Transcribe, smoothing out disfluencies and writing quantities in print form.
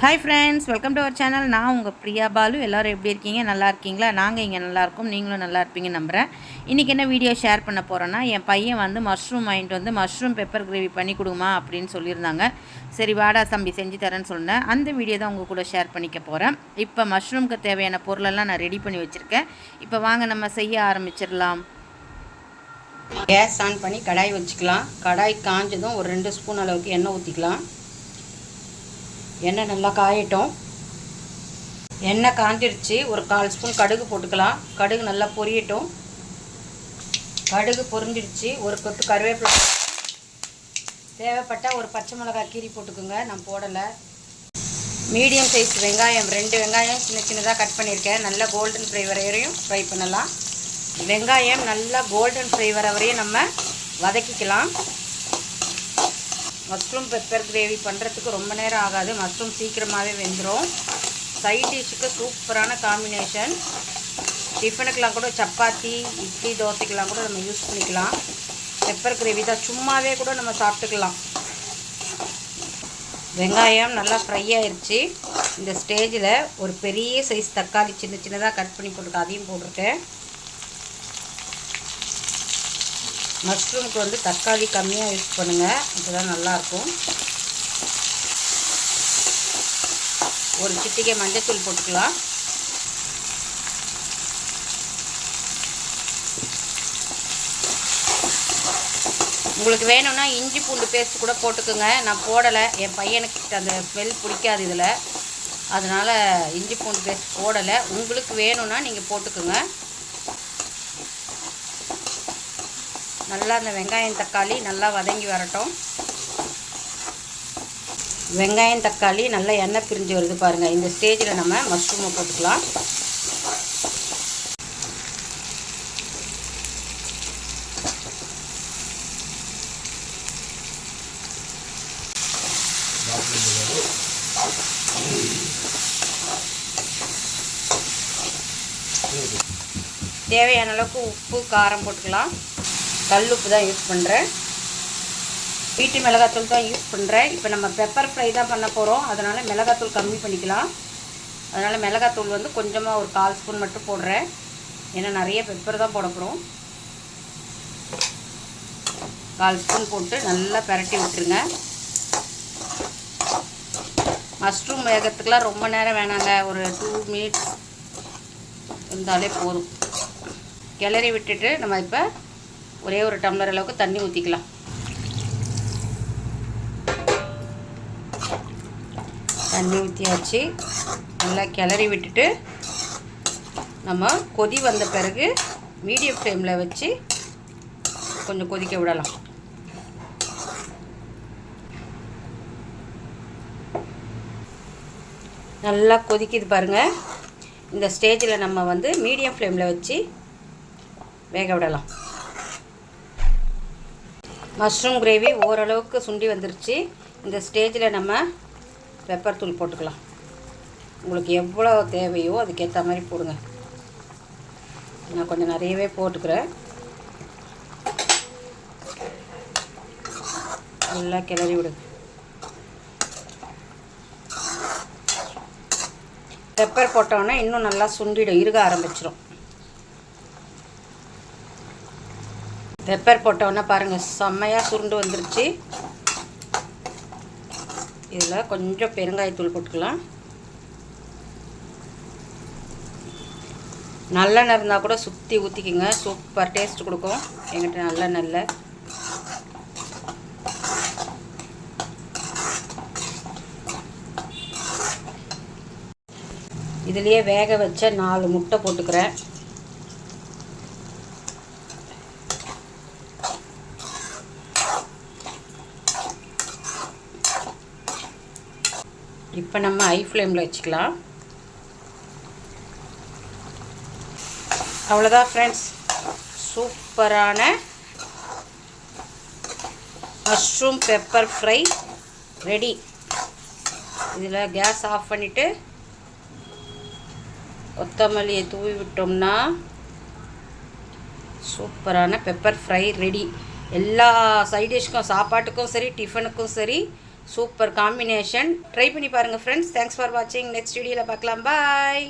Hi friends, welcome to our channel. நான் உங்கள் பிரியா பாலு. எல்லோரும் எப்படி இருக்கீங்க? நல்லா இருக்கீங்களா? நாங்கள் இங்கே நல்லாயிருக்கோம். நீங்களும் நல்லா இருப்பீங்கன்னு நம்புகிறேன். இன்றைக்கி என்ன வீடியோ ஷேர் பண்ண போகிறோன்னா, என் பையன் வந்து மஷ்ரூம் வாங்கிட்டு வந்து மஷ்ரூம் பெப்பர் கிரேவி பண்ணி கொடுங்கம்மா அப்படின்னு சொல்லியிருந்தாங்க. சரி வாடா தம்பி செஞ்சு தரேன்னு சொன்னேன். அந்த வீடியோ தான் உங்கள் கூட ஷேர் பண்ணிக்க போகிறேன். இப்போ மஷ்ரூமுக்கு தேவையான பொருளெல்லாம் நான் ரெடி பண்ணி வச்சுருக்கேன். இப்போ வாங்க நம்ம செய்ய ஆரம்பிச்சிடலாம். கேஸ் ஆன் பண்ணி கடாய் வச்சுக்கலாம். கடாய் காஞ்சதும் ஒரு 2 ஸ்பூன் அளவுக்கு எண்ணெய் ஊற்றிக்கலாம். எண்ணெய் நல்லா காயட்டும். எண்ணெய் காஞ்சிடுச்சு. ஒரு 1/4 ஸ்பூன் கடுகு போட்டுக்கலாம். கடுகு நல்லா பொரியட்டும். கடுகு பொரிஞ்சிடுச்சு. ஒரு கொத்து கருவேப்பிலை, தேவைப்பட்டால் ஒரு பச்சை மிளகாய் கீரி போட்டுக்கோங்க. நான் போடலை. மீடியம் சைஸ் வெங்காயம் 2 வெங்காயம் சின்ன சின்னதாக கட் பண்ணியிருக்கேன். நல்லா கோல்டன் ஃப்ரை வரையும் ஃப்ரை பண்ணலாம். வெங்காயம் நல்லா கோல்டன் ஃப்ரை வர வரையும் நம்ம வதக்கிக்கலாம். மஷ்ரூம் பெப்பர் கிரேவி பண்ணுறதுக்கு ரொம்ப நேரம் ஆகாது. மஷ்ரூம் சீக்கிரமாகவே வெந்துடும். சைட் டிஷ்ஷுக்கு சூப்பரான காம்பினேஷன். டிஃபனுக்கெலாம் கூட சப்பாத்தி, இட்லி, தோசைக்கெலாம் கூட நம்ம யூஸ் பண்ணிக்கலாம். பெப்பர் கிரேவி தான் சும்மாவே கூட நம்ம சாப்பிட்டுக்கலாம். வெங்காயம் நல்லா ஃப்ரை ஆயிடுச்சு. இந்த ஸ்டேஜில் ஒரு பெரிய சைஸ் தக்காளி சின்ன சின்னதாக கட் பண்ணி போட்டுருக்கேன். அதையும் போட்டிருக்கேன். மஷ்ரூமுக்கு வந்து தக்காளி கம்மியாக யூஸ் பண்ணுங்கள், இதுதான் நல்லாயிருக்கும். ஒரு சிட்டிகை மஞ்சத்தூள் போட்டுக்கலாம். உங்களுக்கு வேணும்னா இஞ்சி பூண்டு பேஸ்ட் கூட போட்டுக்கோங்க. நான் போடலை. என் பையனுக்கு அந்த ஸ்மெல் பிடிக்காது இதில், அதனால் இஞ்சி பூண்டு பேஸ்ட் போடலை. உங்களுக்கு வேணும்னா நீங்கள் போட்டுக்கோங்க. நல்லா அந்த வெங்காயம் தக்காளி நல்லா வதங்கி வரட்டும். வெங்காயம் தக்காளி நல்லா எண்ணெய் பிரிஞ்சு வருது பாருங்கள். இந்த ஸ்டேஜில் நம்ம மஷ்ரூமை போட்டுக்கலாம். தேவையான அளவுக்கு உப்பு காரம் போட்டுக்கலாம். கல் உப்பு தான் யூஸ் பண்ணுறேன். வீட்டு மிளகாத்தூள் தான் யூஸ் பண்ணுறேன். இப்போ நம்ம பெப்பர் ஃப்ரை தான் பண்ண போகிறோம், அதனால் மிளகாத்தூள் கம்மி பண்ணிக்கலாம். அதனால் மிளகாத்தூள் வந்து கொஞ்சமாக ஒரு 1/4 ஸ்பூன் மட்டும் போடுறேன். ஏன்னா நிறைய பெப்பர் தான் போட போகிறோம். 1/4 ஸ்பூன் போட்டு நல்லா பரட்டி விட்டுருங்க. மஷ்ரூம் வேகிறதுக்கெலாம் ரொம்ப நேரம் வேணாங்க. ஒரு 2 மினிட்ஸ் இருந்தாலே போதும். கிளறி விட்டுட்டு நம்ம இப்போ ஒரே ஒரு டம்ளர் அளவுக்கு தண்ணி ஊற்றிக்கலாம். தண்ணி ஊற்றியாச்சு. நல்லா கிளறி விட்டுட்டு நம்ம கொதி வந்த பிறகு மீடியம் ஃப்ளேமில் வச்சு கொஞ்சம் கொதிக்க விடலாம். நல்லா கொதிக்குது பாருங்கள். இந்த ஸ்டேஜில் நம்ம வந்து மீடியம் ஃப்ளேமில் வச்சு வேக விடலாம். மஷ்ரூம் கிரேவி ஓரளவுக்கு சுண்டி வந்துருச்சு. இந்த ஸ்டேஜில் நம்ம பெப்பர் தூள் போட்டுக்கலாம். உங்களுக்கு எவ்வளோ தேவையோ அதுக்கேற்ற மாதிரி போடுங்க. நான் கொஞ்சம் நிறையவே போட்டுக்கிறேன். நல்லா கிளறி விடுங்க. பெப்பர் போட்டோன்னா இன்னும் நல்லா சுண்டிடும், இறுக ஆரம்பிச்சிடும். பெப்பர் போட்டோன்னா பாருங்கள் செம்மையாக சுருண்டு வந்துருச்சு. இதில் கொஞ்சம் பெருங்காயத்தூள் போட்டுக்கலாம். நல்லெண்ணெய் இருந்தால் கூட சுற்றி ஊற்றிக்கிங்க, சூப்பர் டேஸ்ட் கொடுக்கும். எங்கிட்ட நல்லெண்ணெய் இல்லை. இதுலேயே வேக வச்ச 4 முட்டை போட்டுக்கிறேன். இப்போ நம்ம ஹை ஃப்ளேமில் வச்சுக்கலாம். அவ்வளோதான் ஃப்ரெண்ட்ஸ், சூப்பரான மஷ்ரூம் பெப்பர் ஃப்ரை ரெடி. இதில் கேஸ் ஆஃப் பண்ணிவிட்டு கொத்தமல்லியை தூவி விட்டோம்னா சூப்பரான பெப்பர் ஃப்ரை ரெடி. எல்லா சைட் டிஷ்க்கும், சாப்பாட்டுக்கும் சரி, டிஃபனுக்கும் சரி சூப்பர் காம்பினேஷன். ட்ரை பண்ணி பாருங்கள் ஃப்ரெண்ட்ஸ். தேங்க்ஸ் ஃபார் வாட்சிங். நெக்ஸ்ட் வீடியோவில் பார்க்கலாம். பாய்.